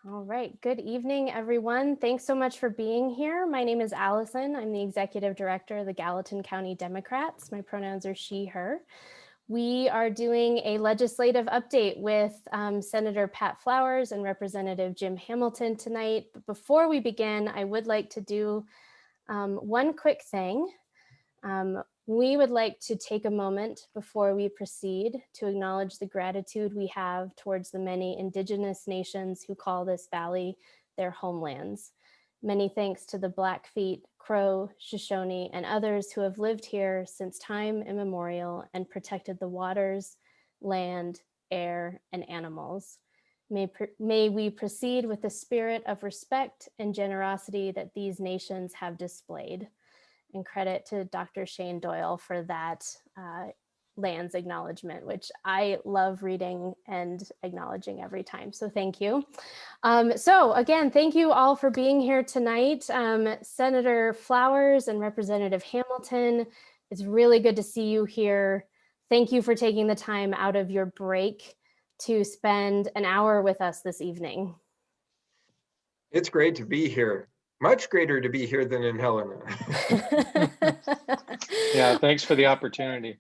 All right. Good evening, everyone. Thanks so much for being here. My name is Allison. I'm the Executive Director of the Gallatin County Democrats. My pronouns are she, her. We are doing a legislative update with Senator Pat Flowers and Representative Jim Hamilton tonight. But before we begin, I would like to do one quick thing. We would like to take a moment before we proceed to acknowledge the gratitude we have towards the many Indigenous nations who call this valley their homelands. Many thanks to the Blackfeet, Crow, Shoshone, and others who have lived here since time immemorial and protected the waters, land, air, and animals. May we proceed with the spirit of respect and generosity that these nations have displayed. And credit to Dr. Shane Doyle for that lands acknowledgement, which I love reading and acknowledging every time. So thank you. So again, thank you all for being here tonight. Senator Flowers and Representative Hamilton, it's really good to see you here. Thank you for taking the time out of your break to spend an hour with us this evening. It's great to be here. Much greater to be here than in Helena. Yeah, thanks for the opportunity.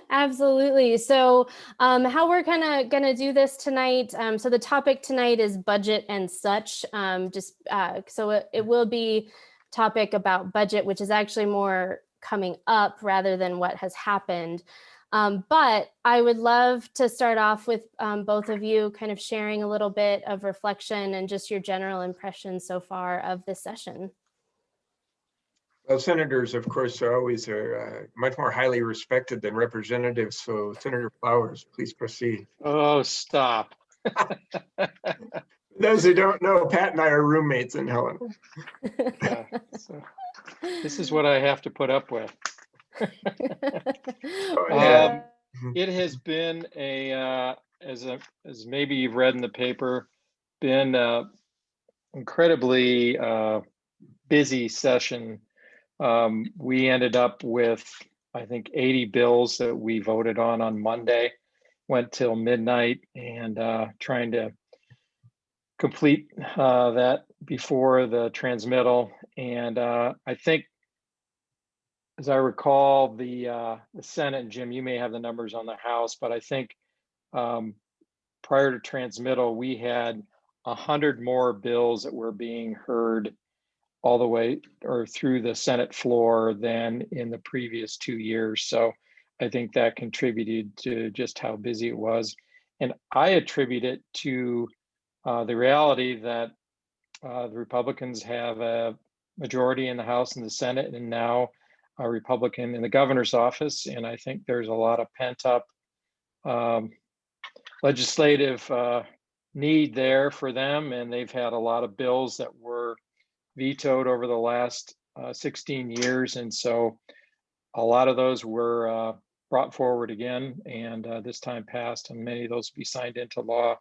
Absolutely. So how we're kind of going to do this tonight. So the topic tonight is budget and such. So it will be topic about budget, which is actually more coming up rather than what has happened. But I would love to start off with both of you kind of sharing a little bit of reflection and just your general impressions so far of this session. Well, senators, of course, are always much more highly respected than representatives. So Senator Flowers, please proceed. Oh, stop. Those who don't know, Pat and I are roommates in Helena. Yeah, so this is what I have to put up with. It has been as maybe you've read in the paper, been incredibly busy session. We ended up with, I think, 80 bills that we voted on Monday, went till midnight, and trying to complete that before the transmittal. And I think, as I recall, the Senate, and Jim, you may have the numbers on the House, but I think prior to transmittal, we had 100 more bills that were being heard all the way or through the Senate floor than in the previous 2 years. So I think that contributed to just how busy it was. And I attribute it to the reality that the Republicans have a majority in the House and the Senate, and now a Republican in the governor's office. And I think there's a lot of pent up legislative need there for them. And they've had a lot of bills that were vetoed over the last 16 years. And so a lot of those were brought forward again, and this time passed, and many of those will be signed into law.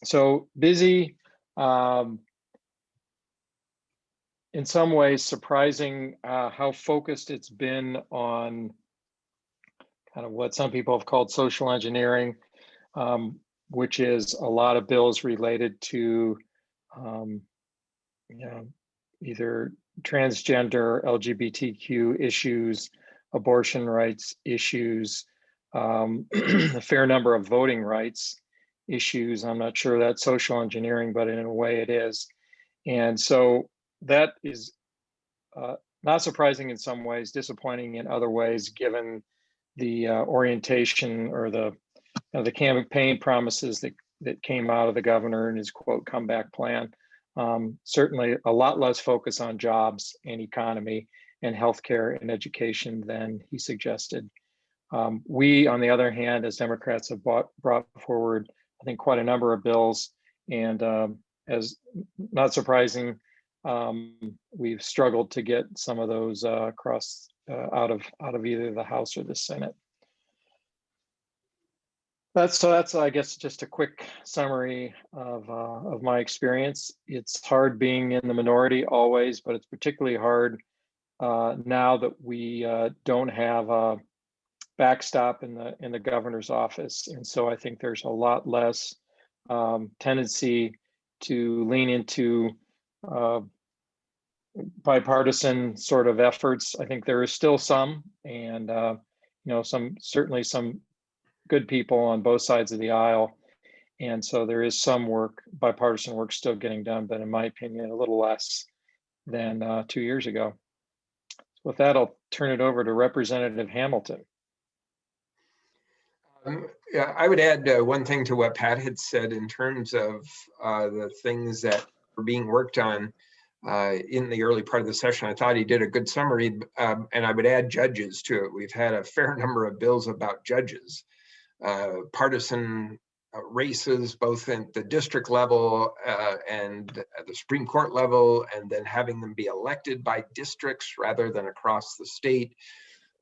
So busy, in some ways surprising how focused it's been on kind of what some people have called social engineering, which is a lot of bills related to either transgender, LGBTQ issues, abortion rights issues, a fair number of voting rights issues. I'm not sure that's social engineering, but in a way it is. And so that is not surprising in some ways, disappointing in other ways, given the orientation or the campaign promises that came out of the governor and his quote comeback plan. Certainly a lot less focus on jobs and economy and healthcare and education than he suggested. We, on the other hand, as Democrats, have brought forward, I think, quite a number of bills, and as not surprising, we've struggled to get some of those across out of either the House or the Senate. That's I guess just a quick summary of my experience. It's hard being in the minority always, but it's particularly hard now that we don't have a backstop in the governor's office, and so I think there's a lot less tendency to lean into bipartisan sort of efforts. I think there is still some, and certainly some good people on both sides of the aisle. And so there is some work, bipartisan work still getting done, but in my opinion, a little less than 2 years ago. With that, I'll turn it over to Representative Hamilton. Yeah, I would add one thing to what Pat had said in terms of the things that were being worked on in the early part of the session. I thought he did a good summary, and I would add judges to it. We've had a fair number of bills about judges, partisan races, both at the district level and at the Supreme Court level, and then having them be elected by districts rather than across the state.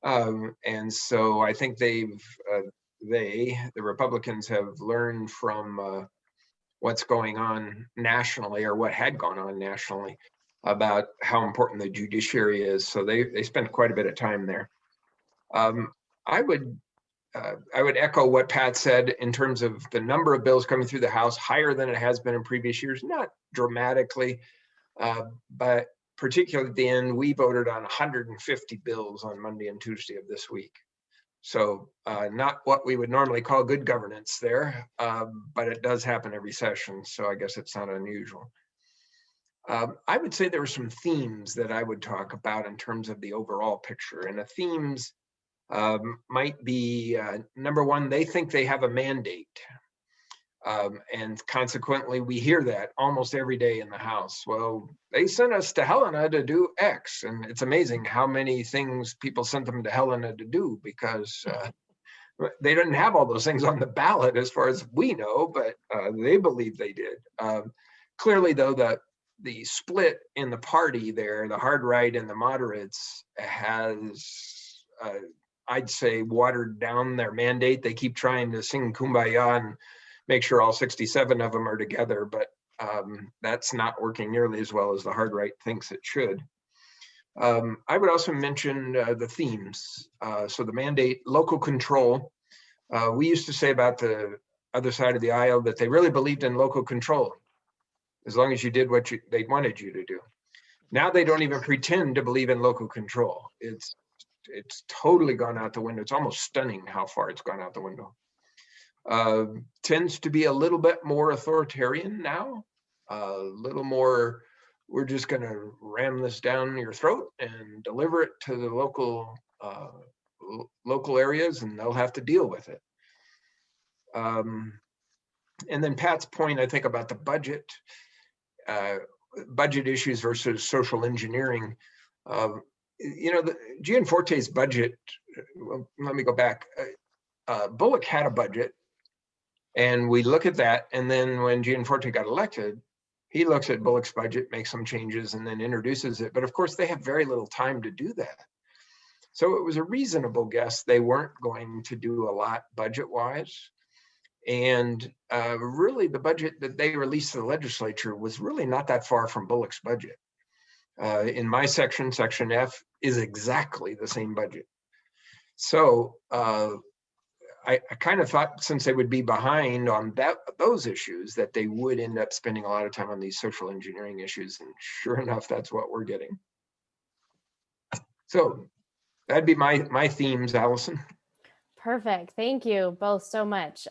And so I think the Republicans have learned from what's going on nationally, or what had gone on nationally, about how important the judiciary is. So they spent quite a bit of time there. I would echo what Pat said in terms of the number of bills coming through the House, higher than it has been in previous years, not dramatically, but particularly at the end, we voted on 150 bills on Monday and Tuesday of this week. So not what we would normally call good governance there, but it does happen every session. So I guess it's not unusual. I would say there were some themes that I would talk about in terms of the overall picture. And the themes might be, number one, they think they have a mandate. And consequently, we hear that almost every day in the House. Well, they sent us to Helena to do X. And it's amazing how many things people sent them to Helena to do, because they didn't have all those things on the ballot as far as we know, but they believe they did. Clearly, though, the split in the party there, the hard right and the moderates, has, I'd say, watered down their mandate. They keep trying to sing Kumbaya and make sure all 67 of them are together, but that's not working nearly as well as the hard right thinks it should. I would also mention the themes. So the mandate, local control. We used to say about the other side of the aisle that they really believed in local control, as long as you did what they wanted you to do. Now they don't even pretend to believe in local control. It's totally gone out the window. It's almost stunning how far it's gone out the window. Tends to be a little bit more authoritarian now, a little more, we're just going to ram this down your throat and deliver it to the local areas, and they'll have to deal with it. And then Pat's point, I think, about the budget issues versus social engineering. The Gianforte's budget, well, let me go back. Bullock had a budget, and we look at that, and then when Gianforte got elected, he looks at Bullock's budget, makes some changes, and then introduces it. But of course, they have very little time to do that. So it was a reasonable guess they weren't going to do a lot budget-wise. And really, the budget that they released to the legislature was really not that far from Bullock's budget. In my section, Section F, is exactly the same budget. So I kind of thought, since they would be behind on those issues, that they would end up spending a lot of time on these social engineering issues. And sure enough, that's what we're getting. So that'd be my themes, Allison. Perfect. Thank you both so much.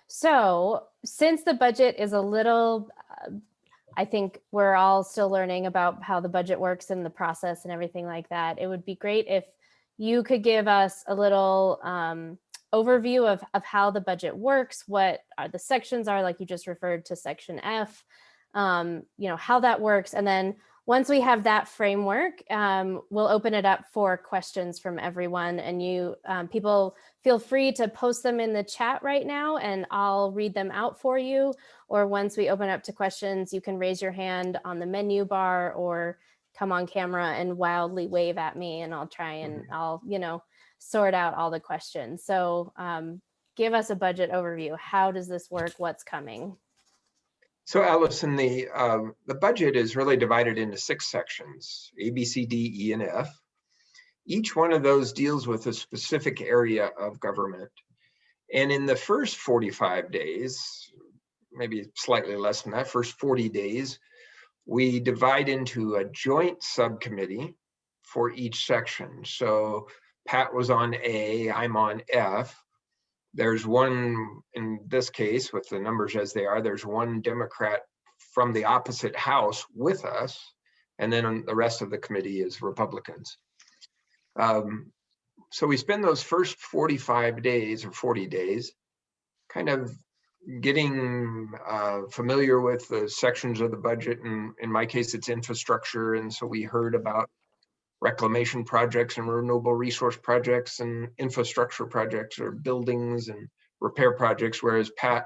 So since the budget is a little, I think we're all still learning about how the budget works and the process and everything like that, it would be great if you could give us a little overview of how the budget works, what the sections are, like you just referred to Section F, how that works. And then once we have that framework, we'll open it up for questions from everyone, and you people feel free to post them in the chat right now, and I'll read them out for you. Or once we open up to questions, you can raise your hand on the menu bar or come on camera and wildly wave at me, and I'll try and I'll, sort out all the questions. So give us a budget overview. How does this work? What's coming? So Allison, the budget is really divided into 6 sections, A, B, C, D, E, and F. Each one of those deals with a specific area of government. And in the first 45 days, maybe slightly less than that, first 40 days, we divide into a joint subcommittee for each section. So Pat was on A, I'm on F. There's one, in this case, with the numbers as they are, there's one Democrat from the opposite house with us, and then the rest of the committee is Republicans. So we spend those first 45 days or 40 days kind of getting familiar with the sections of the budget. And in my case, it's infrastructure. And so we heard about reclamation projects and renewable resource projects and infrastructure projects or buildings and repair projects, whereas Pat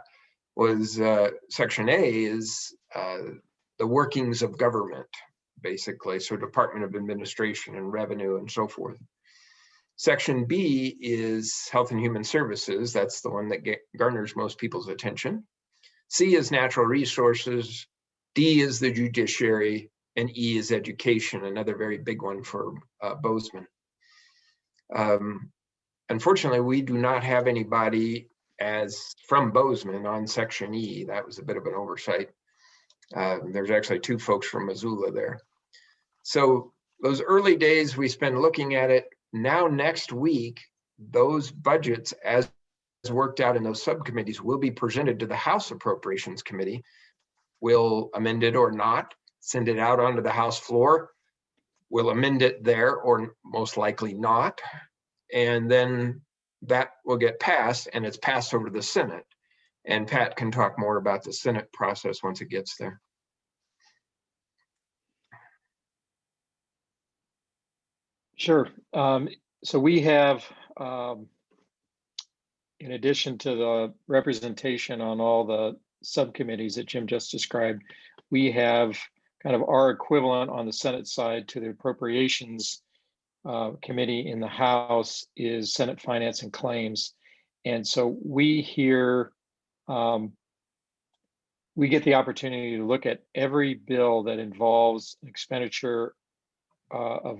was section A is the workings of government, basically. So Department of Administration and Revenue and so forth. Section B is Health and Human Services. That's the one that garners most people's attention. C is Natural Resources. D is the Judiciary. And E is Education, another very big one for Bozeman. Unfortunately, we do not have anybody from Bozeman on Section E. That was a bit of an oversight. There's actually 2 folks from Missoula there. So those early days we spend looking at it. Now, next week, those budgets, as worked out in those subcommittees, will be presented to the House Appropriations Committee. We'll amend it or not, send it out onto the House floor. We'll amend it there, or most likely not. And then that will get passed, and it's passed over to the Senate. And Pat can talk more about the Senate process once it gets there. Sure. So we have, in addition to the representation on all the subcommittees that Jim just described, we have kind of our equivalent on the Senate side to the Appropriations Committee in the House is Senate Finance and Claims. And so we here, we get the opportunity to look at every bill that involves expenditure of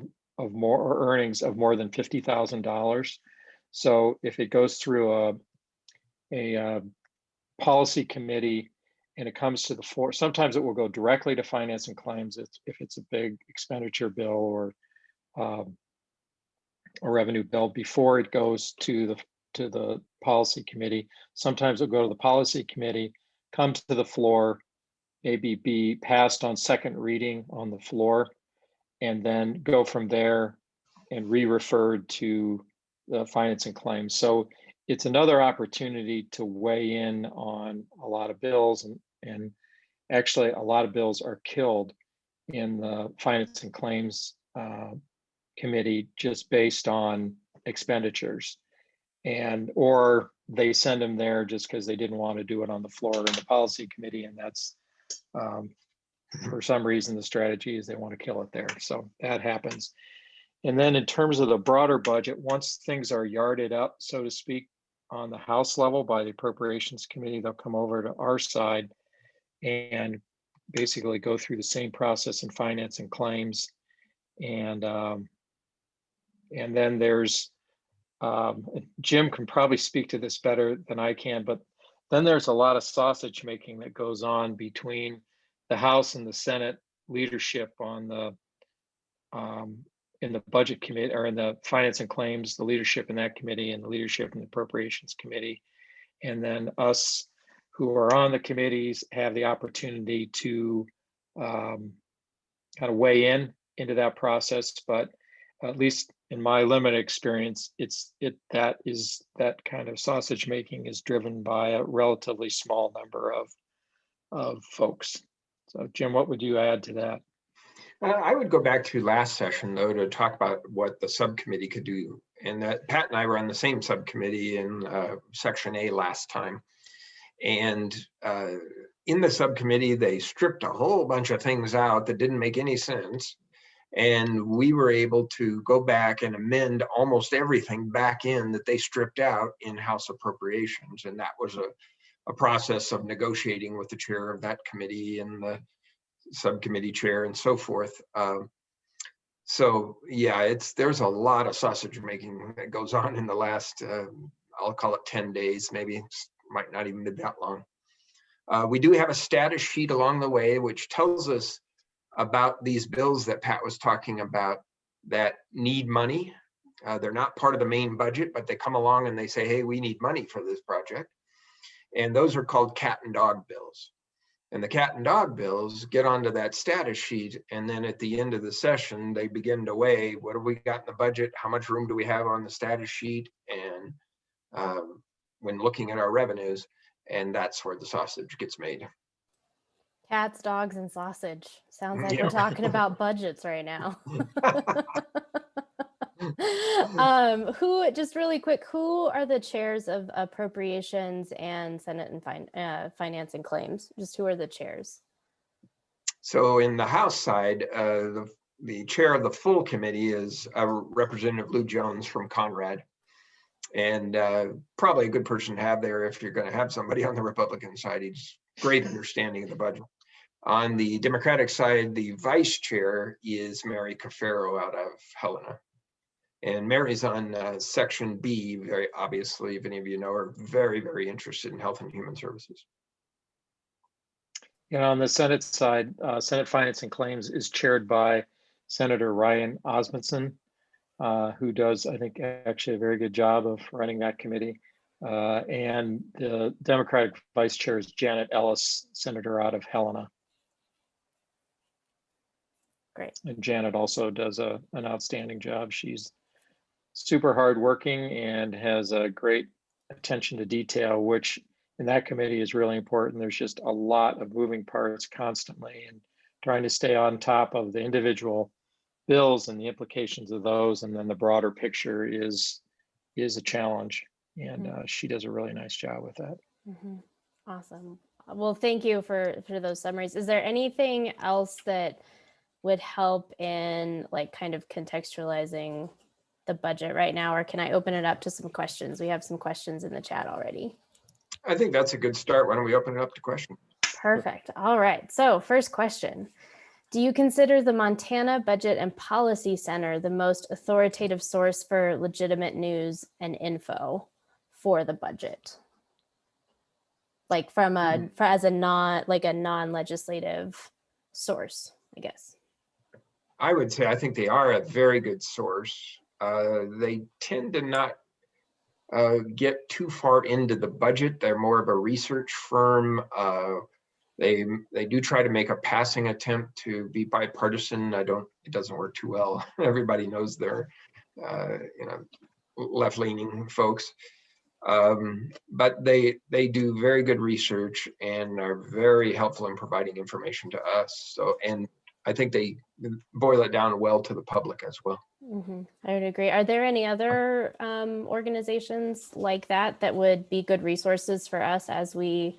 more or earnings of more than $50,000. So if it goes through a policy committee and it comes to the floor, sometimes it will go directly to Finance and Claims if it's a big expenditure bill or a revenue bill before it goes to the policy committee. Sometimes it'll go to the policy committee, come to the floor, maybe be passed on second reading on the floor, and then go from there and re-referred to the Finance and Claims. So it's another opportunity to weigh in on a lot of bills, and actually a lot of bills are killed in the Finance and Claims Committee just based on expenditures, or they send them there just because they didn't want to do it on the floor in the policy committee, and that's for some reason the strategy is they want to kill it there. So that happens. And then in terms of the broader budget, once things are yarded up, so to speak, on the House level by the Appropriations Committee, they'll come over to our side and basically go through the same process in Finance and Claims. And then there's, Jim can probably speak to this better than I can, but then there's a lot of sausage making that goes on between the House and the Senate leadership on the in the Budget Committee, or in the Finance and Claims, the leadership in that committee and the leadership in the Appropriations Committee. And then us who are on the committees have the opportunity to kind of weigh into that process. But at least in my limited experience, that kind of sausage making is driven by a relatively small number of folks. So Jim, what would you add to that? I would go back to last session, though, to talk about what the subcommittee could do. And that Pat and I were on the same subcommittee in Section A last time. And in the subcommittee, they stripped a whole bunch of things out that didn't make any sense. And we were able to go back and amend almost everything back in that they stripped out in House Appropriations. And that was a process of negotiating with the chair of that committee and the subcommittee chair and so forth. So yeah, there's a lot of sausage making that goes on in the last, I'll call it 10 days, maybe might not even be that long. We do have a status sheet along the way, which tells us about these bills that Pat was talking about that need money. They're not part of the main budget, but they come along and they say, hey, we need money for this project. And those are called cat and dog bills. And the cat and dog bills get onto that status sheet. And then at the end of the session, they begin to weigh, what have we got in the budget? How much room do we have on the status sheet? And when looking at our revenues, and that's where the sausage gets made. Cats, dogs, and sausage. Sounds like Yeah. we're talking about budgets right now. Who, just really quick, who are the chairs of Appropriations and Senate and Finance and Claims? Just who are the chairs? So in the House side, the chair of the full committee is Representative Lou Jones from Conrad. And probably a good person to have there if you're going to have somebody on the Republican side. He's great understanding of the budget. On the Democratic side, the vice chair is Mary Cafaro out of Helena. And Mary's on Section B, very obviously, if any of you know her, very, very interested in health and human services. Yeah, on the Senate side, Senate Finance and Claims is chaired by Senator Ryan Osmundson, who does, I think, actually a very good job of running that committee. And the Democratic vice chair is Janet Ellis, senator out of Helena. Great. And Janet also does an outstanding job. She's super hardworking and has a great attention to detail, which in that committee is really important. There's just a lot of moving parts constantly, and trying to stay on top of the individual bills and the implications of those, and then the broader picture is a challenge. And she does a really nice job with that. Mm-hmm. Awesome. Well, thank you for those summaries. Is there anything else that would help in like kind of contextualizing the budget right now, or can I open it up to some questions? We have some questions in the chat already. I think that's a good start. Why don't we open it up to questions? Perfect. All right. So first question. Do you consider the Montana Budget and Policy Center the most authoritative source for legitimate news and info for the budget? Like from as a non-legislative source, I guess. I would say I think they are a very good source. They tend to not get too far into the budget. They're more of a research firm. They do try to make a passing attempt to be bipartisan. It doesn't work too well. Everybody knows they're left-leaning folks. But they do very good research and are very helpful in providing information to us. So, and I think they boil it down well to the public as well. Mm-hmm. I would agree. Are there any other organizations like that would be good resources for us as we,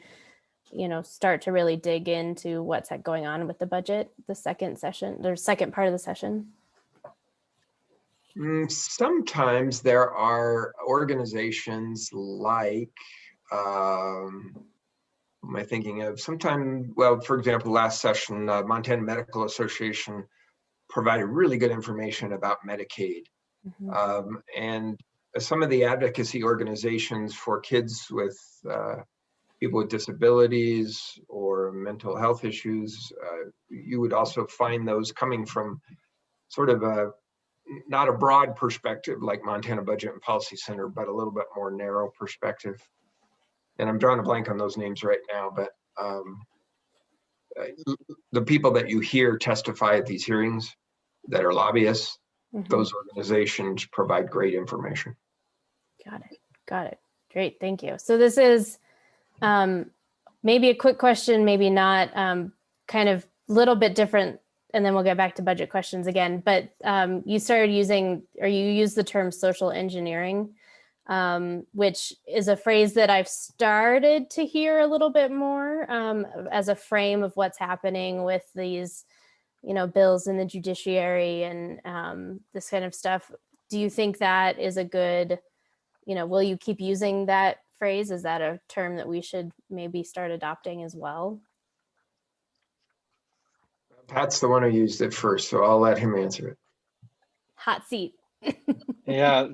start to really dig into what's going on with the budget, the second part of the session? Sometimes there are organizations like, am I thinking of for example, last session, Montana Medical Association provided really good information about Medicaid. Mm-hmm. And some of the advocacy organizations for kids with people with disabilities or mental health issues, you would also find those coming from sort of not a broad perspective like Montana Budget and Policy Center, but a little bit more narrow perspective. And I'm drawing a blank on those names right now, but the people that you hear testify at these hearings that are lobbyists, mm-hmm. those organizations provide great information. Got it. Great, thank you. So this is maybe a quick question, maybe not, kind of a little bit different, and then we'll get back to budget questions again. But you used the term social engineering, which is a phrase that I've started to hear a little bit more as a frame of what's happening with these, bills in the judiciary and this kind of stuff. Do you think that is a good, will you keep using that phrase? Is that a term that we should maybe start adopting as well? Pat's the one who used it first, so I'll let him answer it. Hot seat. Yeah,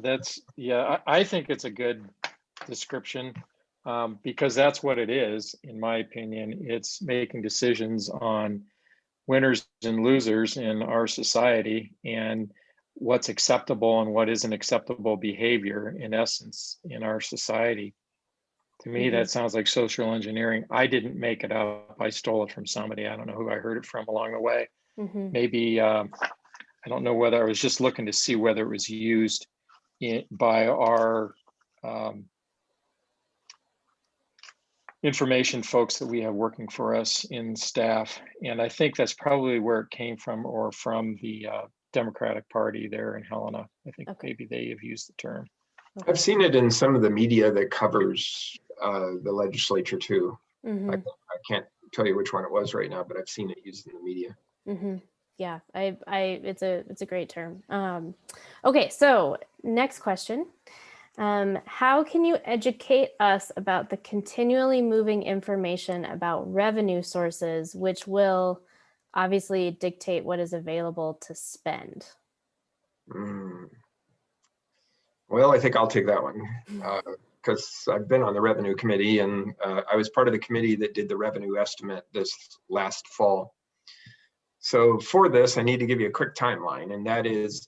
I think it's a good description. because that's what it is, in my opinion. It's making decisions on winners and losers in our society and what's acceptable and what isn't acceptable behavior, in essence, in our society. To me, that sounds like social engineering. I didn't make it up. I stole it from somebody. I don't know who I heard it from along the way. Maybe, I don't know whether I was just looking to see whether it was used by our information folks that we have working for us in staff. And I think that's probably where it came from, or from the Democratic Party there in Helena. I think maybe they have used the term. I've seen it in some of the media that covers the legislature too. I can't tell you which one it was right now, but I've seen it used in the media. Yeah, it's a great term. Okay, so next question. How can you educate us about the continually moving information about revenue sources, which will obviously dictate what is available to spend? Well, I think I'll take that one because I've been on the revenue committee, and I was part of the committee that did the revenue estimate this last fall. So for this, I need to give you a quick timeline, and that is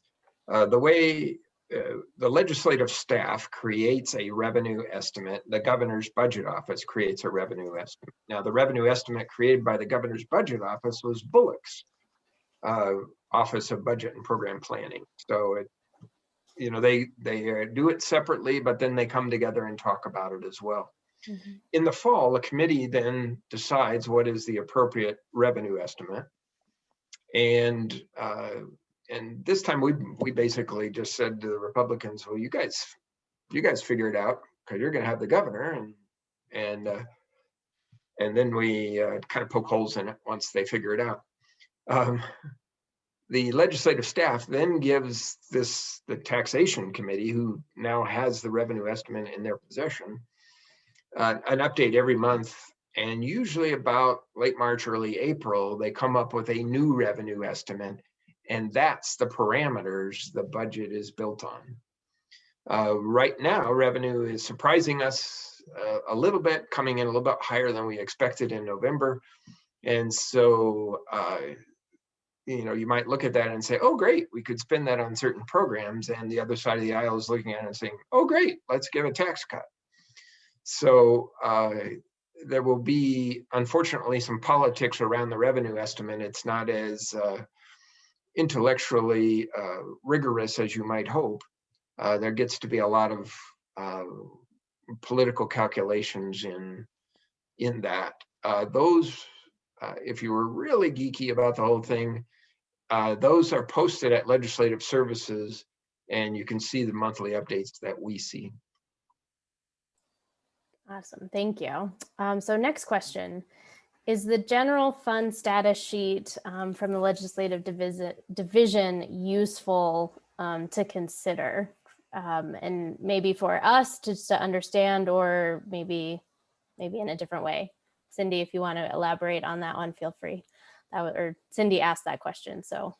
the way the legislative staff creates a revenue estimate. The governor's budget office creates a revenue estimate. Now, the revenue estimate created by the governor's budget office was Bullock's Office of Budget and Program Planning. So it, they do it separately, but then they come together and talk about it as well. In the fall, the committee then decides what is the appropriate revenue estimate. And this time we basically just said to the Republicans, well, you guys figure it out, because you're going to have the governor, and then we kind of poke holes in it once they figure it out. The legislative staff then gives the taxation committee, who now has the revenue estimate in their possession, an update every month. And usually about late March, early April, they come up with a new revenue estimate. And that's the parameters the budget is built on. Right now, revenue is surprising us a little bit, coming in a little bit higher than we expected in November. And so, you might look at that and say, oh, great, we could spend that on certain programs. And the other side of the aisle is looking at it and saying, oh, great, let's give a tax cut. So there will be, unfortunately, some politics around the revenue estimate. It's not as intellectually rigorous as you might hope. There gets to be a lot of political calculations in that. Those, if you were really geeky about the whole thing, those are posted at Legislative Services, and you can see the monthly updates that we see. Awesome, thank you. So next question. Is the general fund status sheet from the legislative division useful to consider? And maybe for us just to understand, or maybe in a different way. Cindy, if you want to elaborate on that one, feel free. Or Cindy asked that question, so.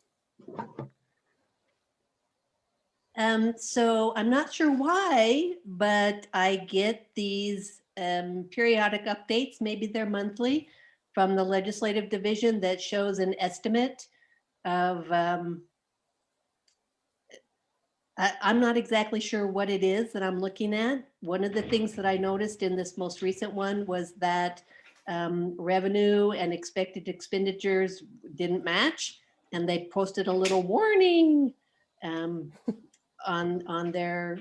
So I'm not sure why, but I get these periodic updates, maybe they're monthly, from the legislative division that shows an estimate of, I'm not exactly sure what it is that I'm looking at. One of the things that I noticed in this most recent one was that revenue and expected expenditures didn't match, and they posted a little warning on their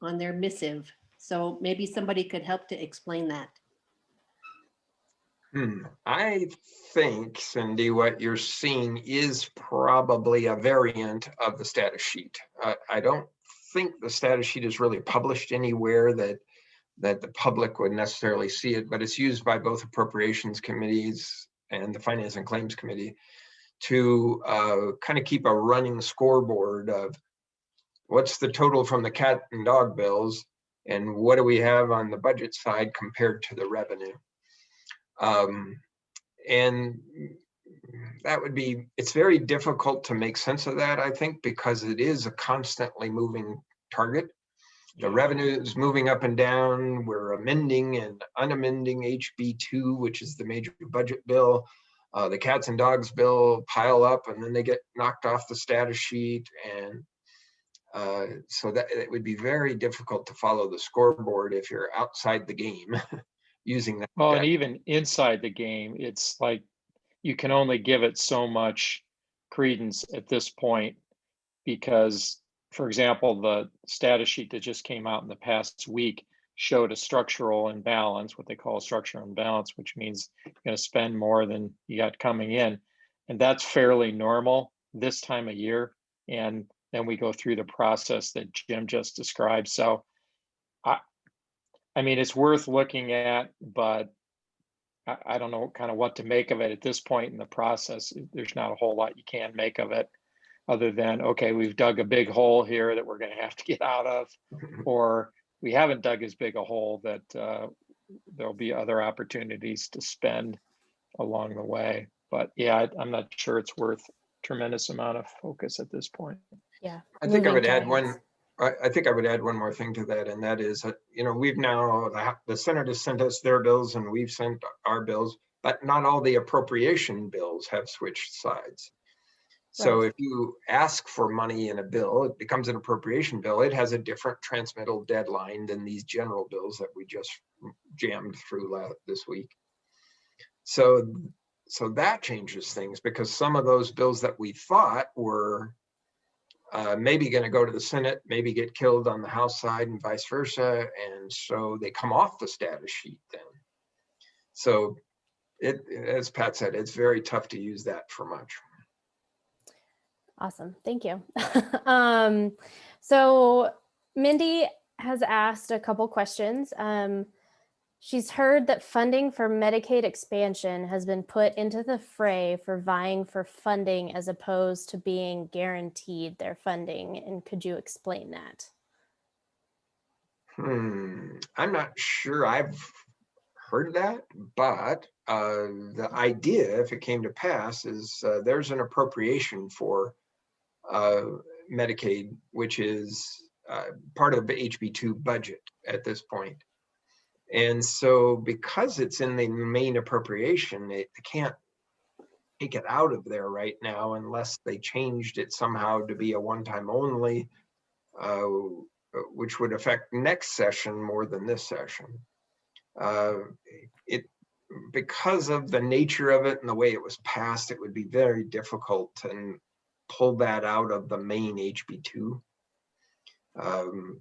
missive. So maybe somebody could help to explain that. I think, Cindy, what you're seeing is probably a variant of the status sheet. I don't think the status sheet is really published anywhere that the public would necessarily see it, but it's used by both appropriations committees and the Finance and Claims Committee to kind of keep a running scoreboard of what's the total from the cat and dog bills and what do we have on the budget side compared to the revenue. And that would be, it's very difficult to make sense of that, I think, because it is a constantly moving target. the revenue is moving up and down. We're amending and unamending HB2, which is the major budget bill. The cats and dogs bill pile up and then they get knocked off the status sheet. And so that it would be very difficult to follow the scoreboard if you're outside the game using that. Well, and even inside the game, it's like you can only give it so much credence at this point because, for example, the status sheet that just came out in the past week showed a structural imbalance, what they call a structural imbalance, which means you're going to spend more than you got coming in. And that's fairly normal this time of year. And then we go through the process that Jim just described. So I mean, it's worth looking at, but I don't know kind of what to make of it at this point in the process. There's not a whole lot you can make of it other than, okay, we've dug a big hole here that we're going to have to get out of, or we haven't dug as big a hole that there'll be other opportunities to spend along the way. But yeah, I'm not sure it's worth tremendous amount of focus at this point. Yeah. I think I moving would add targets. I think I would add one more thing to that, and that is, you know, we've now, the Senate has sent us their bills and we've sent our bills, but not all the appropriation bills have switched sides. So Right. if you ask for money in a bill, it becomes an appropriation bill. It has a different transmittal deadline than these general bills that we just jammed through this week. So that changes things because some of those bills that we thought were maybe going to go to the Senate, maybe get killed on the House side and vice versa. And so they come off the status sheet then. So as Pat said, it's very tough to use that for much. Awesome. Thank you. So Mindy has asked a couple questions. She's heard that funding for Medicaid expansion has been put into the fray for vying for funding as opposed to being guaranteed their funding. And could you explain that? I'm not sure I've heard that, but the idea, if it came to pass, is there's an appropriation for Medicaid, which is part of the HB2 budget at this point. And so because it's in the main appropriation, they can't take it out of there right now unless they changed it somehow to be a one-time only, which would affect next session more than this session. Because of the nature of it and the way it was passed, it would be very difficult to pull that out of the main HB2.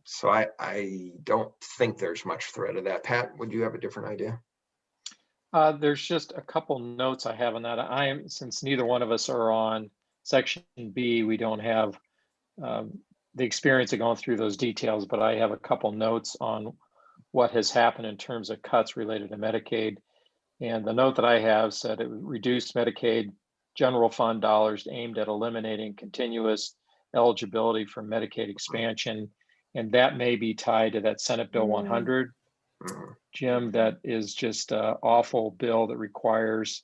So I don't think there's much threat of that. Pat, would you have a different idea? There's just a couple notes I have on that. Since neither one of us are on section B, we don't have the experience of going through those details, but I have a couple notes on what has happened in terms of cuts related to Medicaid. And the note that I have said it reduced Medicaid general fund dollars aimed at eliminating continuous eligibility for Medicaid expansion. And that may be tied to that Senate Bill 100, Jim, that is just an awful bill that requires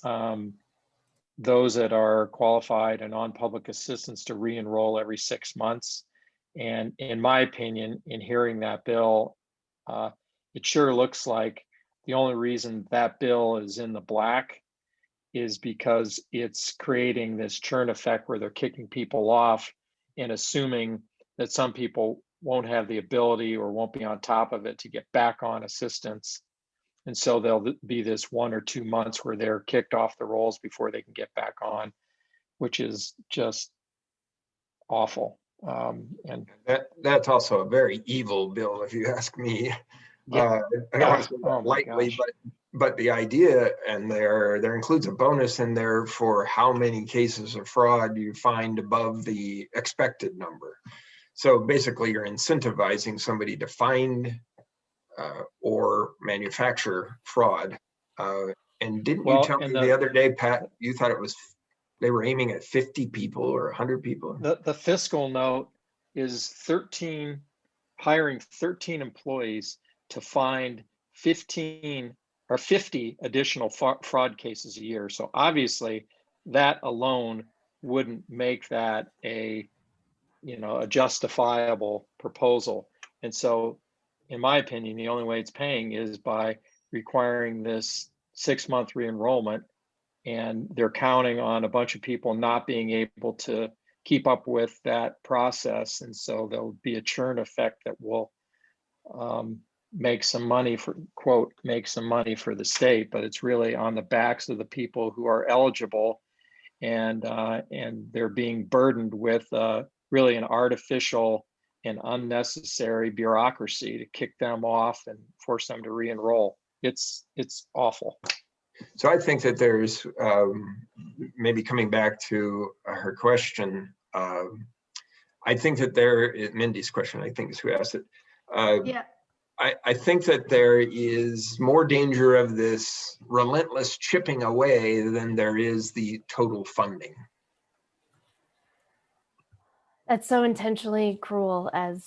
those that are qualified and on public assistance to re-enroll every 6 months. And in my opinion, in hearing that bill, it sure looks like the only reason that bill is in the black is because it's creating this churn effect where they're kicking people off and assuming that some people won't have the ability or won't be on top of it to get back on assistance. And so there'll be this 1 or 2 months where they're kicked off the rolls before they can get back on, which is just awful. And that's also a very evil bill, if you ask me. yeah, I don't want to say that lightly, but the idea, and there includes a bonus in there for how many cases of fraud you find above the expected number. So basically, you're incentivizing somebody to find or manufacture fraud. And didn't you tell me the other day, Pat, you thought it was they were aiming at 50 people or 100 people? The fiscal note is hiring 13 employees to find 15 or 50 additional fraud cases a year. So obviously that alone wouldn't make that a justifiable proposal. And so, in my opinion, the only way it's paying is by requiring this 6-month re-enrollment. And they're counting on a bunch of people not being able to keep up with that process. And so there'll be a churn effect that will make some money for, quote, make some money for the state, but it's really on the backs of the people who are eligible, and they're being burdened with really an artificial and unnecessary bureaucracy to kick them off and force them to re-enroll. It's awful. So I think that there's, maybe coming back to her question, I think that Mindy's question, I think is who asked it. Yeah. I think that there is more danger of this relentless chipping away than there is the total funding. That's so intentionally cruel, as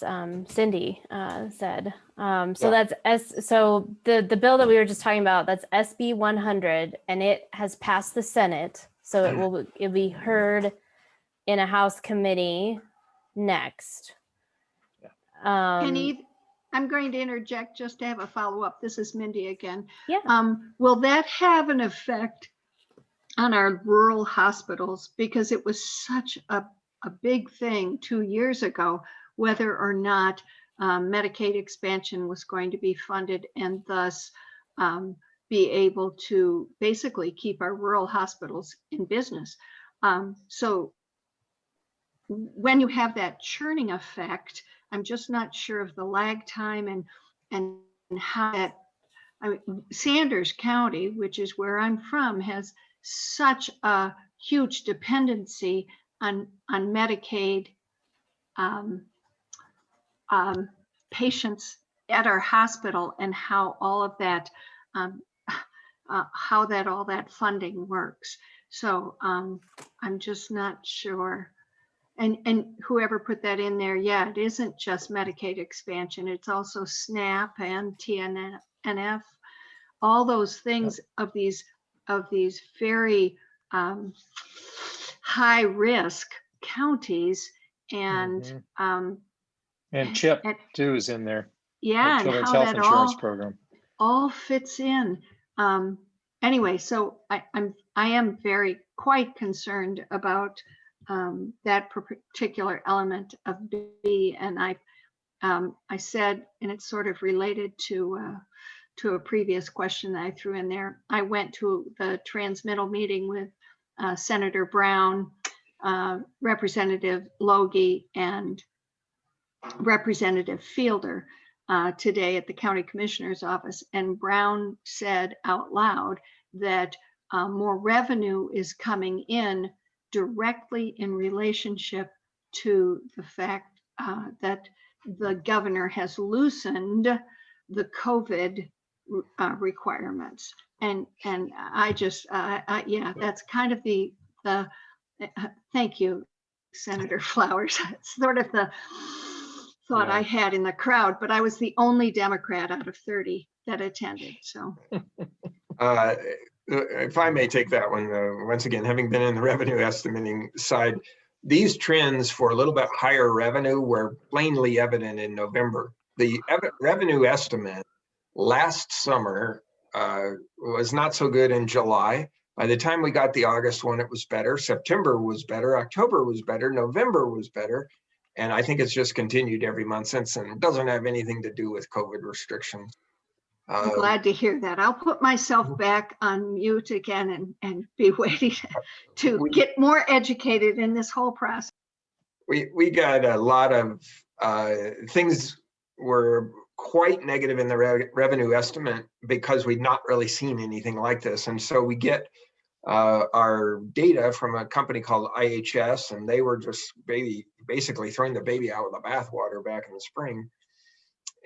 Cindy said. So Yeah. so the bill that we were just talking about, that's SB 100, and it has passed the Senate. So it'll be heard in a House committee next. Penny, I'm going to interject just to have a follow-up. This is Mindy again. Yeah. Will that have an effect on our rural hospitals? Because it was such a big thing 2 years ago, whether or not Medicaid expansion was going to be funded, and thus be able to basically keep our rural hospitals in business. So when you have that churning effect, I'm just not sure of the lag time and how that, I mean, Sanders County, which is where I'm from, has such a huge dependency on Medicaid patients at our hospital, and how all of that, all that funding works. So I'm just not sure. And whoever put that in there, yeah, it isn't just Medicaid expansion. It's also SNAP and TNF, all those things of these very high risk counties, and and CHIP too is in there. Yeah, the and Children's how Health that Insurance Program all fits in. Anyway, so I am quite concerned about that particular element of B, and I said, and it's sort of related to a previous question that I threw in there. I went to the transmittal meeting with Senator Brown, Representative Logie, and Representative Fielder today at the county commissioner's office, and Brown said out loud that more revenue is coming in directly in relationship to the fact that the governor has loosened the COVID requirements. And I just, yeah, that's kind of the thank you, Senator Flowers. It's sort of the thought I had in the crowd, but I was the only Democrat out of 30 that attended, so. If I may take that one, once again, having been in the revenue estimating side, these trends for a little bit higher revenue were plainly evident in November. The revenue estimate last summer was not so good in July. By the time we got the August one, it was better. September was better. October was better. November was better. And I think it's just continued every month since then. It doesn't have anything to do with COVID restrictions. I'm glad to hear that. I'll put myself back on mute again and be waiting to get more educated in this whole process. We got a lot of things were quite negative in the revenue estimate because we'd not really seen anything like this. And so we get our data from a company called IHS, and they were just basically throwing the baby out with the bathwater back in the spring.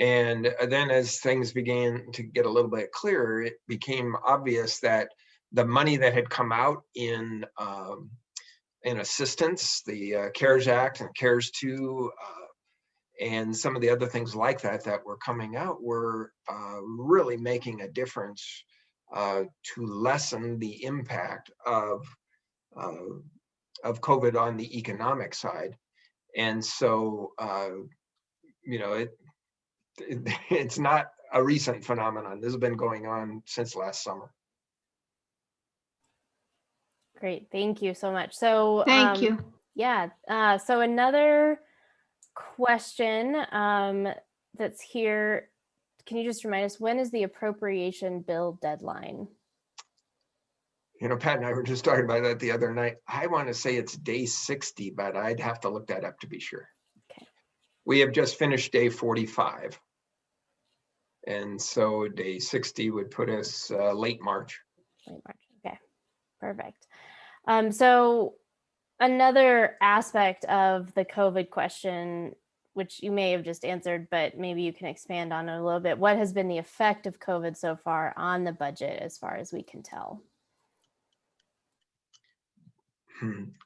And then as things began to get a little bit clearer, it became obvious that the money that had come out in assistance, the CARES Act and CARES 2, and some of the other things like that were coming out were really making a difference to lessen the impact of COVID on the economic side. And so, it's not a recent phenomenon. This has been going on since last summer. Great, thank you so much. So Thank you. yeah, so another question that's here. Can you just remind us, when is the appropriation bill deadline? You know, Pat and I were just talking about that the other night. I want to say it's day 60, but I'd have to look that up to be sure. Okay. We have just finished day 45. And so day 60 would put us late March. Late March. Okay, perfect. So another aspect of the COVID question, which you may have just answered, but maybe you can expand on it a little bit. What has been the effect of COVID so far on the budget, as far as we can tell?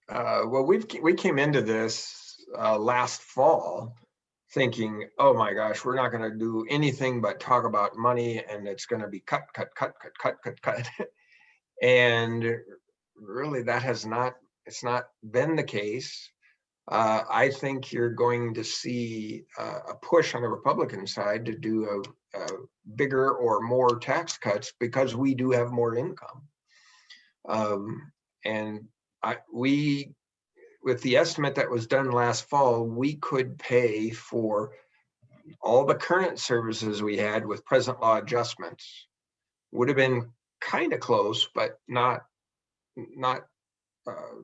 Well, we came into this last fall thinking, oh my gosh, we're not going to do anything but talk about money, and it's going to be cut. And really, that has not, it's not been the case. I think you're going to see a push on the Republican side to do a bigger or more tax cuts because we do have more income. And we, with the estimate that was done last fall, we could pay for all the current services we had with present law adjustments. Would have been kind of close, but not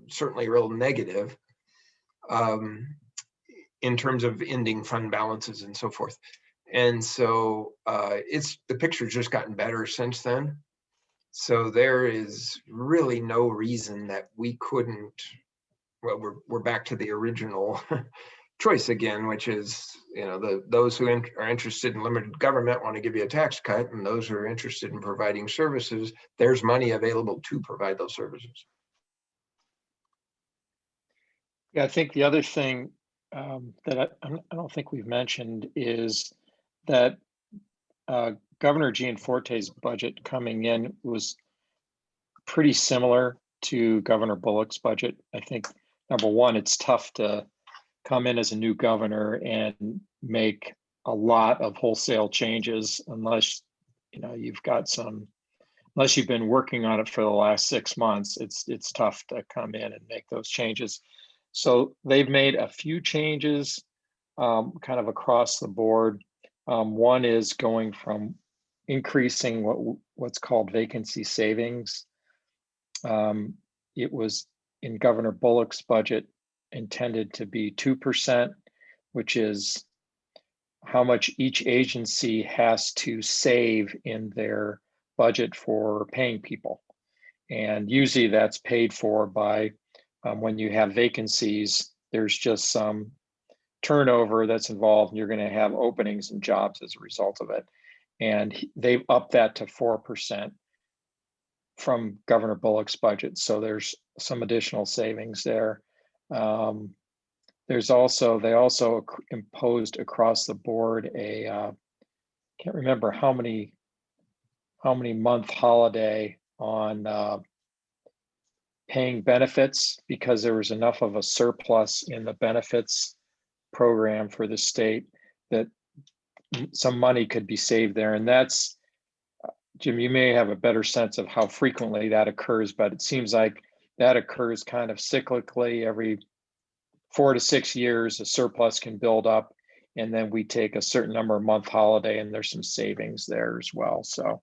certainly real negative in terms of ending fund balances and so forth. And so the picture's just gotten better since then. So there is really no reason that we couldn't, well, we're back to the original choice again, which is, you know, those who are interested in limited government want to give you a tax cut, and those who are interested in providing services, there's money available to provide those services. Yeah, I think the other thing that I don't think we've mentioned is that Governor Gianforte's budget coming in was pretty similar to Governor Bullock's budget. I think, number one, it's tough to come in as a new governor and make a lot of wholesale changes unless, you know, unless you've been working on it for the last 6 months. It's tough to come in and make those changes. So they've made a few changes kind of across the board. One is going from increasing what's called vacancy savings. It was in Governor Bullock's budget intended to be 2%, which is how much each agency has to save in their budget for paying people. And usually that's paid for by when you have vacancies, there's just some turnover that's involved, and you're going to have openings and jobs as a result of it. And they've upped that to 4% from Governor Bullock's budget. So there's some additional savings there. They also imposed across the board can't remember how many month holiday on paying benefits, because there was enough of a surplus in the benefits program for the state that some money could be saved there. And that's, Jim, you may have a better sense of how frequently that occurs, but it seems like that occurs kind of cyclically. Every 4 to 6 years, a surplus can build up, and then we take a certain number of month holiday, and there's some savings there as well. So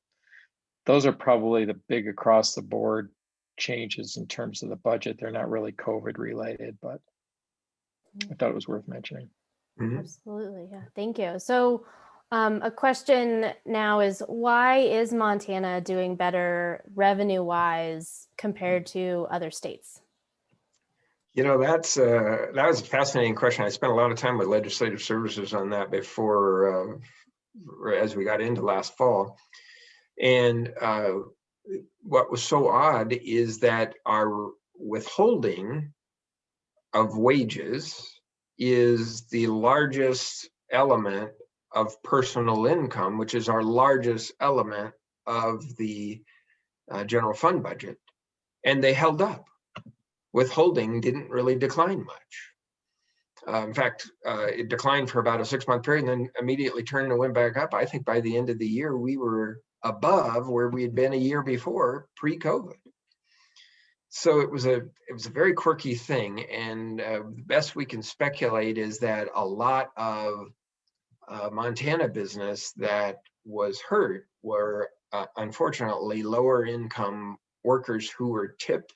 those are probably the big across the board changes in terms of the budget. They're not really COVID related, but I thought it was worth mentioning. Mm-hmm. Absolutely, yeah, thank you. So a question now is, why is Montana doing better revenue-wise compared to other states? You know, that was a fascinating question. I spent a lot of time with legislative services on that before, as we got into last fall. And what was so odd is that our withholding of wages is the largest element of personal income, which is our largest element of the general fund budget. And they held up. Withholding didn't really decline much. In fact, it declined for about a 6-month period and then immediately turned and went back up. I think by the end of the year, we were above where we had been a year before, pre-COVID. So it was a very quirky thing. And the best we can speculate is that a lot of Montana business that was hurt were unfortunately lower income workers who were tip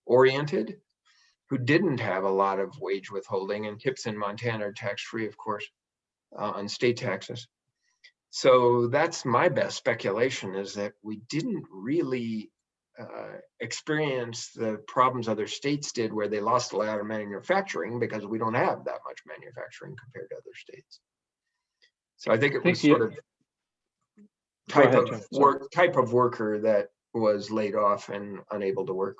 oriented, who didn't have a lot of wage withholding, and tips in Montana are tax-free, of course, on state taxes. So that's my best speculation, is that we didn't really experience the problems other states did, where they lost a lot of manufacturing, because we don't have that much manufacturing compared to other states. So I think it was sort of type of worker that was laid off and unable to work.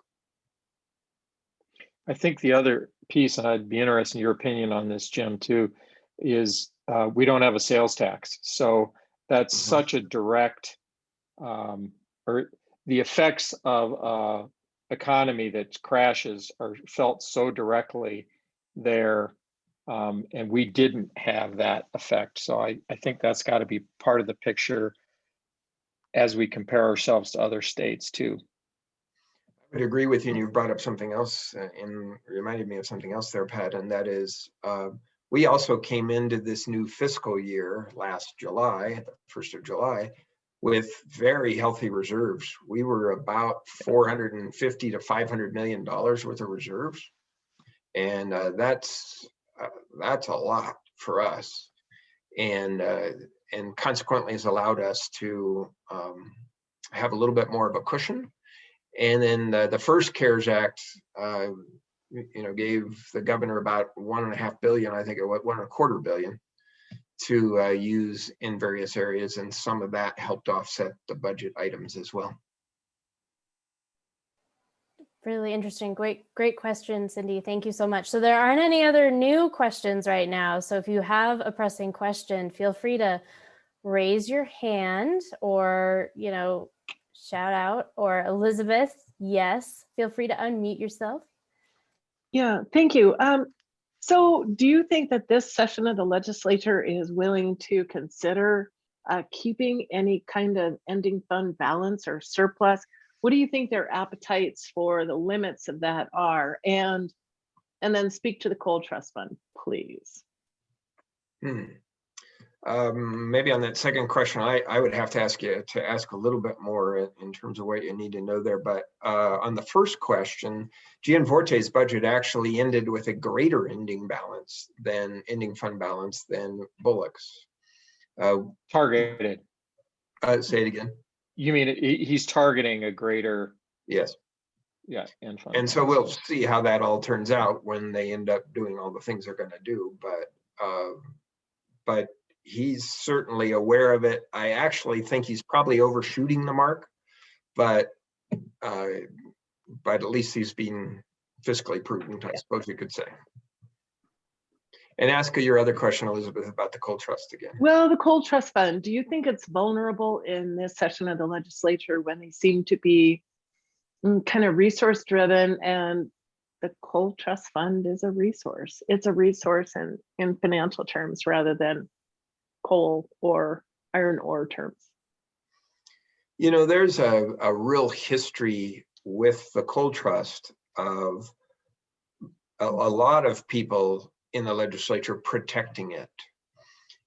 I think the other piece, and I'd be interested in your opinion on this, Jim, too, is we don't have a sales tax. So that's such a direct, or the effects of economy that crashes are felt so directly there. And we didn't have that effect. So I think that's got to be part of the picture as we compare ourselves to other states too. I would agree with you. And you brought up something else and reminded me of something else there, Pat, and that is we also came into this new fiscal year last July, the 1st of July, with very healthy reserves. We were about $450 to $500 million worth of reserves. And that's a lot for us. And consequently has allowed us to have a little bit more of a cushion. And then the first CARES Act, gave the governor about $1.5 billion, I think it was $1.25 billion, to use in various areas, and some of that helped offset the budget items as well. Really interesting. Great question, Cindy. Thank you so much. So there aren't any other new questions right now. So if you have a pressing question, feel free to raise your hand or, shout out. Or Elizabeth, yes, feel free to unmute yourself. Yeah, thank you. So do you think that this session of the legislature is willing to consider keeping any kind of ending fund balance or surplus? What do you think their appetites for the limits of that are? And then speak to the coal trust fund, please. Maybe on that second question, I would have to ask you to ask a little bit more in terms of what you need to know there. But on the first question, Gianforte's budget actually ended with a greater ending fund balance than Bullock's. Targeted. Say it again. You mean he's targeting a greater? Yes. Yeah. And so we'll see how that all turns out when they end up doing all the things they're going to do. But he's certainly aware of it. I actually think he's probably overshooting the mark, but at least he's being fiscally prudent, I suppose you could say. And ask your other question, Elizabeth, about the coal trust again. Well, the coal trust fund, do you think it's vulnerable in this session of the legislature when they seem to be kind of resource driven, and the coal trust fund is a resource? It's a resource in financial terms rather than coal or iron ore terms. There's a real history with the coal trust of a lot of people in the legislature protecting it,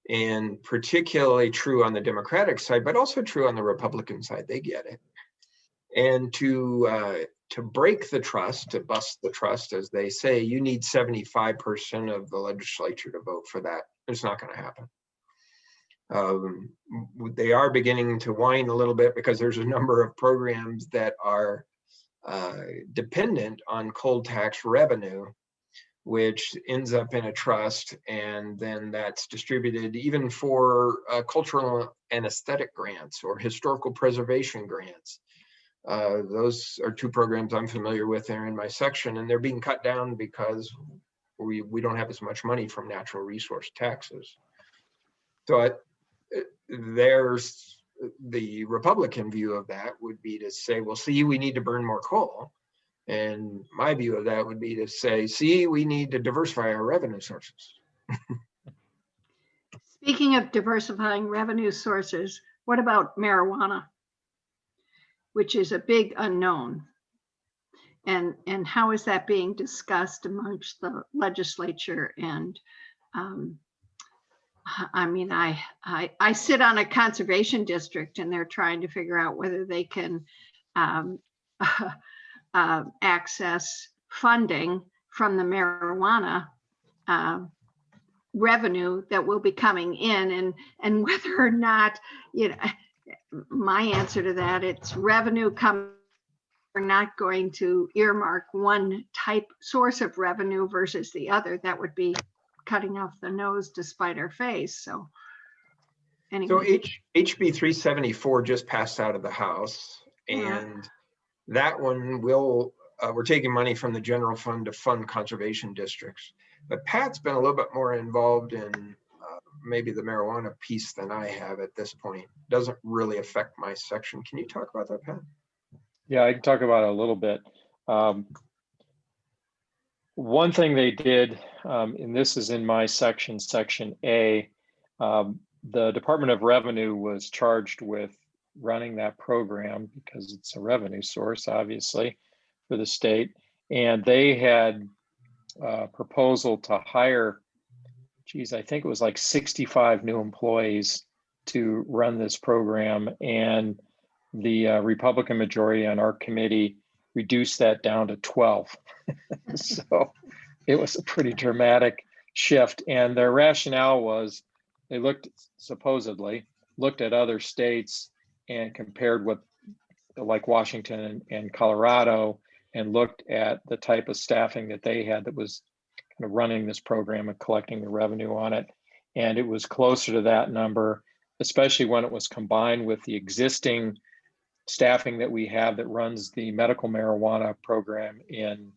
and particularly true on the Democratic side, but also true on the Republican side. They get it. And to break the trust, to bust the trust, as they say, you need 75% of the legislature to vote for that. It's not going to happen. They are beginning to whine a little bit because there's a number of programs that are dependent on coal tax revenue, which ends up in a trust, and then that's distributed even for cultural and aesthetic grants or historical preservation grants. Those are two programs I'm familiar with there in my section, and they're being cut down because we don't have as much money from natural resource taxes. So there's the Republican view of that would be to say, well, see, we need to burn more coal. And my view of that would be to say, see, we need to diversify our revenue sources. Speaking of diversifying revenue sources, what about marijuana, which is a big unknown? And how is that being discussed amongst the legislature? And I mean, I sit on a conservation district, and they're trying to figure out whether they can access funding from the marijuana revenue that will be coming in, and whether or not, you know, my answer to that, it's revenue coming. We're not going to earmark one type source of revenue versus the other. That would be cutting off the nose to spite our face. So anyway. So HB 374 just passed out of the House, and that one will, we're taking money from the general fund to fund conservation districts. But Pat's been a little bit more involved in maybe the marijuana piece than I have at this point. Doesn't really affect my section. Can you talk about that, Pat? Yeah, I can talk about it a little bit. One thing they did, and this is in my section, section A, the Department of Revenue was charged with running that program because it's a revenue source, obviously, for the state. And they had a proposal to hire, geez, I think it was like 65 new employees to run this program. And the Republican majority on our committee reduced that down to 12. So it was a pretty dramatic shift. And their rationale was they supposedly looked at other states and compared what, like Washington and Colorado, and looked at the type of staffing that they had that was kind of running this program and collecting the revenue on it. And it was closer to that number, especially when it was combined with the existing staffing that we have that runs the medical marijuana program in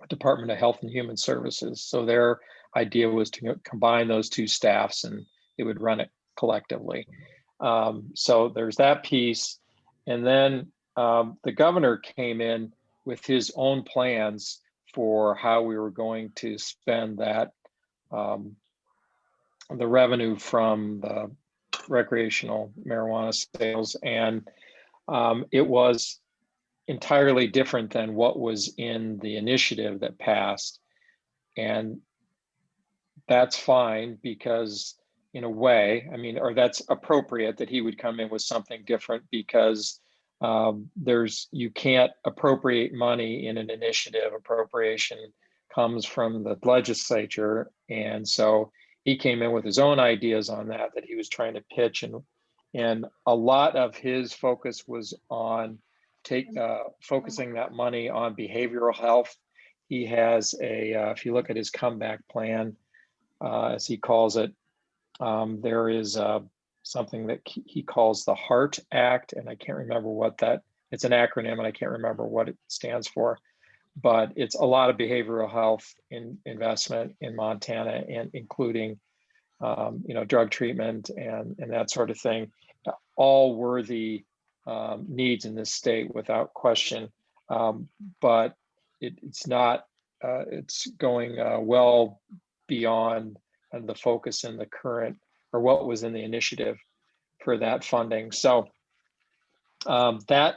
Department of Health and Human Services. So their idea was to combine those two staffs and it would run it collectively. So there's that piece. And then the governor came in with his own plans for how we were going to spend that, the revenue from the recreational marijuana sales. And it was entirely different than what was in the initiative that passed. And that's fine because in a way, I mean, or that's appropriate that he would come in with something different because you can't appropriate money in an initiative. Appropriation comes from the legislature. And so he came in with his own ideas on that he was trying to pitch. And a lot of his focus was on focusing that money on behavioral health. He has if you look at his comeback plan, as he calls it, there is something that he calls the HEART Act, and I can't remember it's an acronym and I can't remember what it stands for, but it's a lot of behavioral health investment in Montana, and including drug treatment and that sort of thing, all worthy needs in this state without question. But it's not, it's going well beyond the focus in the current, or what was in the initiative for that funding. So that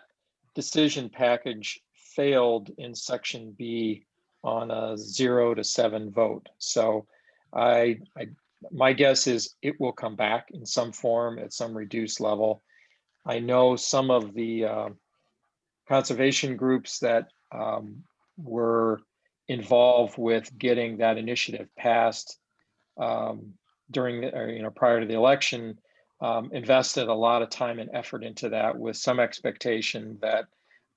decision package failed in section B on a 0-7 vote. So my guess is it will come back in some form at some reduced level. I know some of the conservation groups that were involved with getting that initiative passed prior to the election, invested a lot of time and effort into that with some expectation that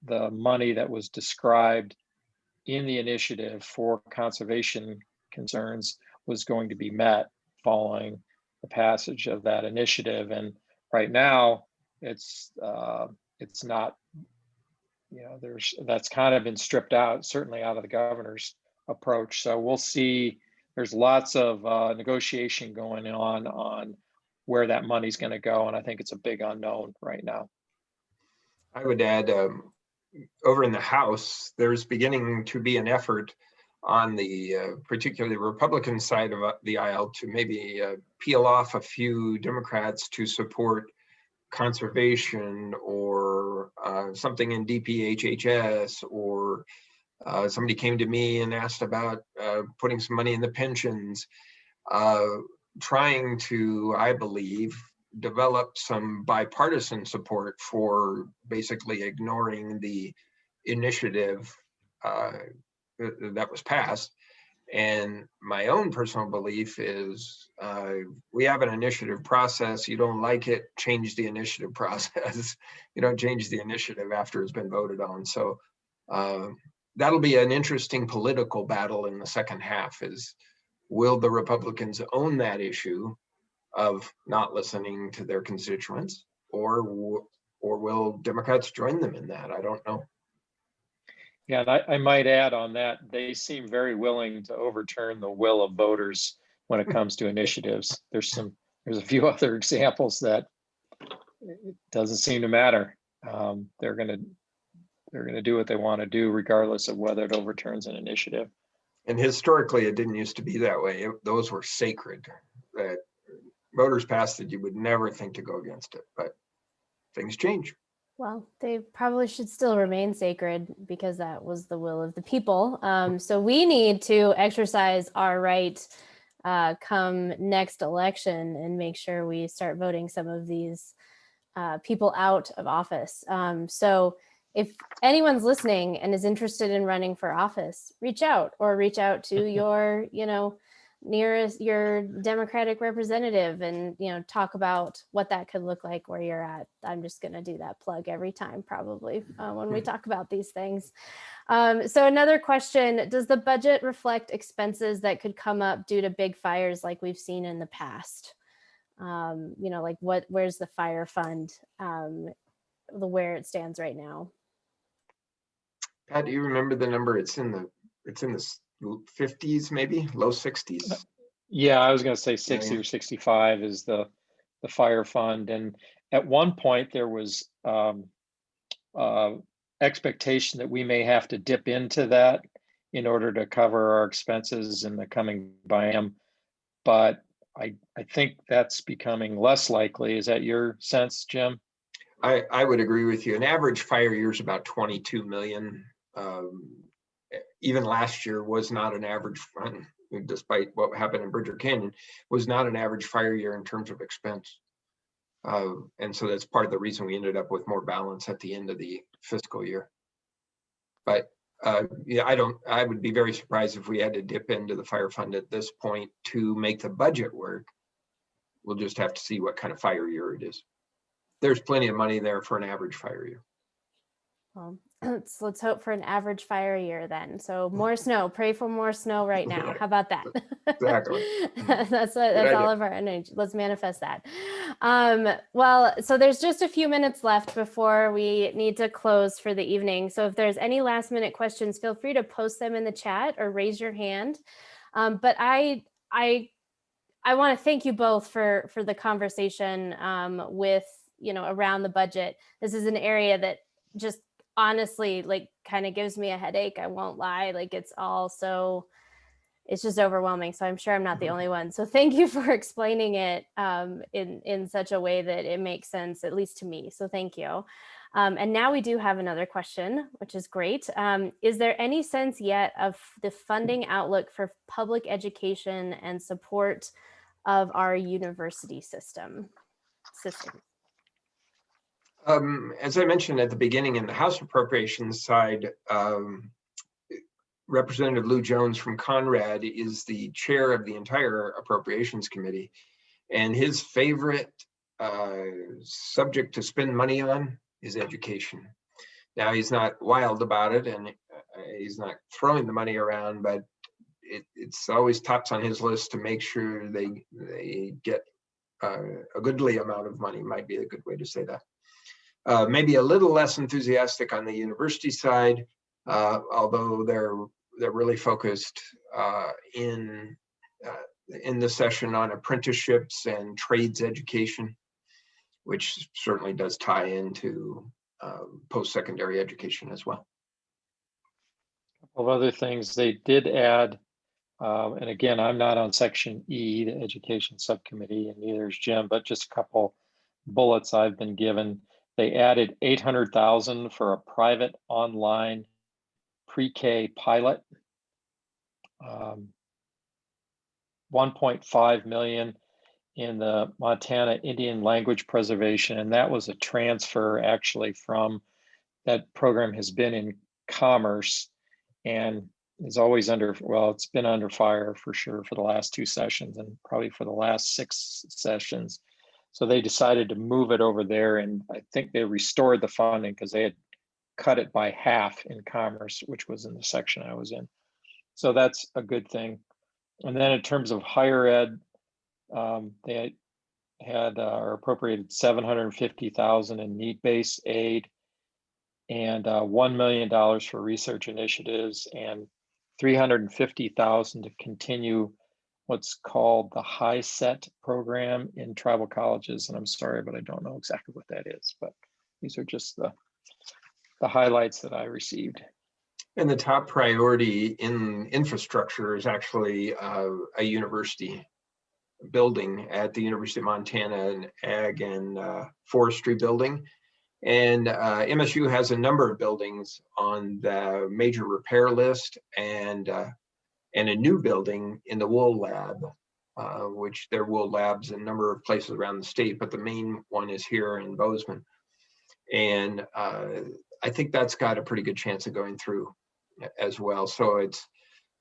the money that was described in the initiative for conservation concerns was going to be met following the passage of that initiative. And right now it's not, that's kind of been stripped out, certainly out of the governor's approach. So we'll see. There's lots of negotiation going on where that money's going to go. And I think it's a big unknown right now. I would add, over in the House, there's beginning to be an effort on the particularly Republican side of the aisle to maybe peel off a few Democrats to support conservation or something in DPHHS, or somebody came to me and asked about putting some money in the pensions, trying to, I believe, develop some bipartisan support for basically ignoring the initiative that was passed. And my own personal belief is we have an initiative process. You don't like it, change the initiative process. You don't change the initiative after it's been voted on. So that'll be an interesting political battle in the second half, is will the Republicans own that issue of not listening to their constituents, or will Democrats join them in that? I don't know. Yeah, and I might add on that, they seem very willing to overturn the will of voters when it comes to initiatives. There's a few other examples that it doesn't seem to matter. They're gonna do what they want to do, regardless of whether it overturns an initiative. And historically, it didn't used to be that way. Those were sacred. That voters passed it, you would never think to go against it, but things change. Well, they probably should still remain sacred because that was the will of the people. So we need to exercise our right come next election and make sure we start voting some of these people out of office. So if anyone's listening and is interested in running for office, reach out to your, nearest your Democratic representative and, talk about what that could look like where you're at. I'm just going to do that plug every time, probably, when we talk about these things. So another question, does the budget reflect expenses that could come up due to big fires like we've seen in the past? Like where's the fire fund, where it stands right now? Pat, do you remember the number? It's in the 50s, maybe low 60s. Yeah, I was going to say 60 or 65 is the fire fund. And at one point there was expectation that we may have to dip into that in order to cover our expenses in the coming biennium. But I think that's becoming less likely. Is that your sense, Jim? I would agree with you. An average fire year is about 22 million. Even last year was not an average, despite what happened in Bridger Canyon, was not an average fire year in terms of expense. And so that's part of the reason we ended up with more balance at the end of the fiscal year. But yeah, I would be very surprised if we had to dip into the fire fund at this point to make the budget work. We'll just have to see what kind of fire year it is. There's plenty of money there for an average fire year. Well, let's hope for an average fire year then. So more snow, pray for more snow right now. How about that? Exactly. That's all of our energy. Let's manifest that. Well, so there's just a few minutes left before we need to close for the evening. So if there's any last minute questions, feel free to post them in the chat or raise your hand. But I want to thank you both for the conversation with, around the budget. This is an area that just honestly kind of gives me a headache. I won't lie. It's just overwhelming. So I'm sure I'm not the only one. So thank you for explaining it in such a way that it makes sense, at least to me. So thank you. And now we do have another question, which is great. Is there any sense yet of the funding outlook for public education and support of our university system? As I mentioned at the beginning, in the House Appropriations side, Representative Lou Jones from Conrad is the chair of the entire Appropriations Committee, and his favorite subject to spend money on is education. Now, he's not wild about it, and he's not throwing the money around, but it's always tops on his list to make sure they get a goodly amount of money, might be a good way to say that. Maybe a little less enthusiastic on the university side, although they're really focused in the session on apprenticeships and trades education, which certainly does tie into post-secondary education as well. Of other things they did add, and again, I'm not on section E, the education subcommittee, and neither is Jim, but just a couple bullets I've been given. They added 800,000 for a private online pre-K pilot, 1.5 million in the Montana Indian language preservation, and that was a transfer actually from, that program has been in commerce and is always under, well, it's been under fire for sure for the last 2 sessions and probably for the last 6 sessions. So they decided to move it over there, and I think they restored the funding because they had cut it by half in commerce, which was in the section I was in. So that's a good thing. And then in terms of higher ed, they had or appropriated 750,000 in need-based aid and $1 million for research initiatives and 350,000 to continue what's called the High Set program in tribal colleges. And I'm sorry, but I don't know exactly what that is, but these are just the highlights that I received. And the top priority in infrastructure is actually a university building at the University of Montana, an ag and forestry building. And MSU has a number of buildings on the major repair list, and a new building in the wool lab, which there are wool labs in a number of places around the state, but the main one is here in Bozeman. And I think that's got a pretty good chance of going through as well. So it's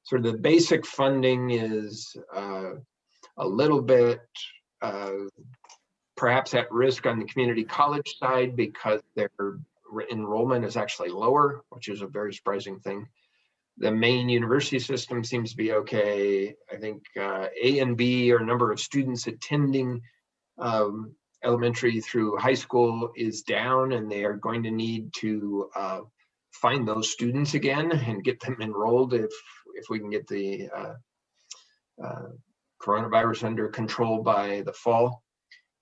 sort of the basic funding is a little bit perhaps at risk on the community college side because their enrollment is actually lower, which is a very surprising thing. The main university system seems to be okay. I think A and B, or number of students attending elementary through high school, is down, and they are going to need to find those students again and get them enrolled if we can get the coronavirus under control by the fall.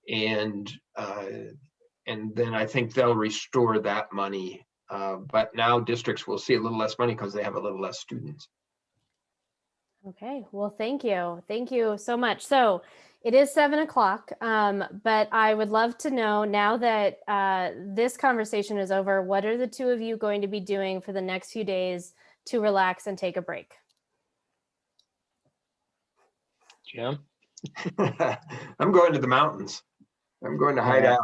And then I think they'll restore that money. But now districts will see a little less money because they have a little less students. Okay, well, thank you. Thank you so much. So it is 7 o'clock, but I would love to know, now that this conversation is over, what are the two of you going to be doing for the next few days to relax and take a break? Jim? I'm going to the mountains. I'm going to hide out.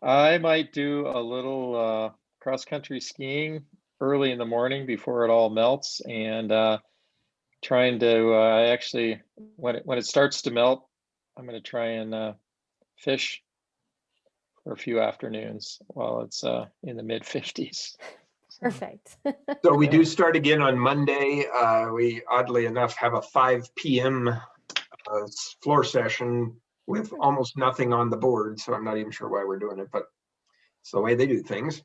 I might do a little cross-country skiing early in the morning before it all melts, and trying to actually, when it starts to melt, I'm going to try and fish for a few afternoons while it's in the mid 50s. Perfect. So we do start again on Monday. We oddly enough have a 5 p.m. Floor session with almost nothing on the board. So I'm not even sure why we're doing it, but it's the way they do things.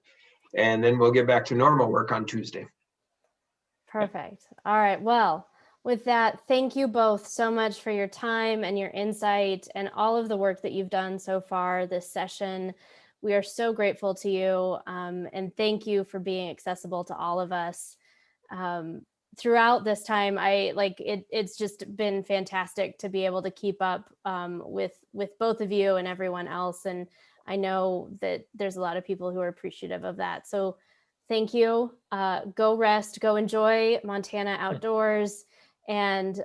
And then we'll get back to normal work on Tuesday. Perfect. All right. Well, with that, thank you both so much for your time and your insight and all of the work that you've done so far this session. We are so grateful to you, and thank you for being accessible to all of us throughout this time. It's just been fantastic to be able to keep up with both of you and everyone else. And I know that there's a lot of people who are appreciative of that. So thank you. Go rest, go enjoy Montana outdoors. And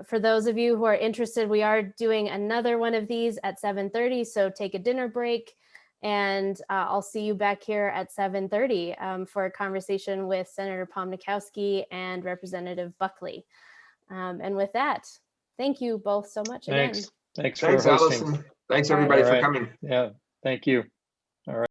for those of you who are interested, we are doing another one of these at 7:30. So take a dinner break, and I'll see you back here at 7:30 for a conversation with Senator Pomnikowski and Representative Buckley. And with that, thank you both so much again. Thanks for hosting. Allison. Thanks everybody for coming. Yeah, thank you.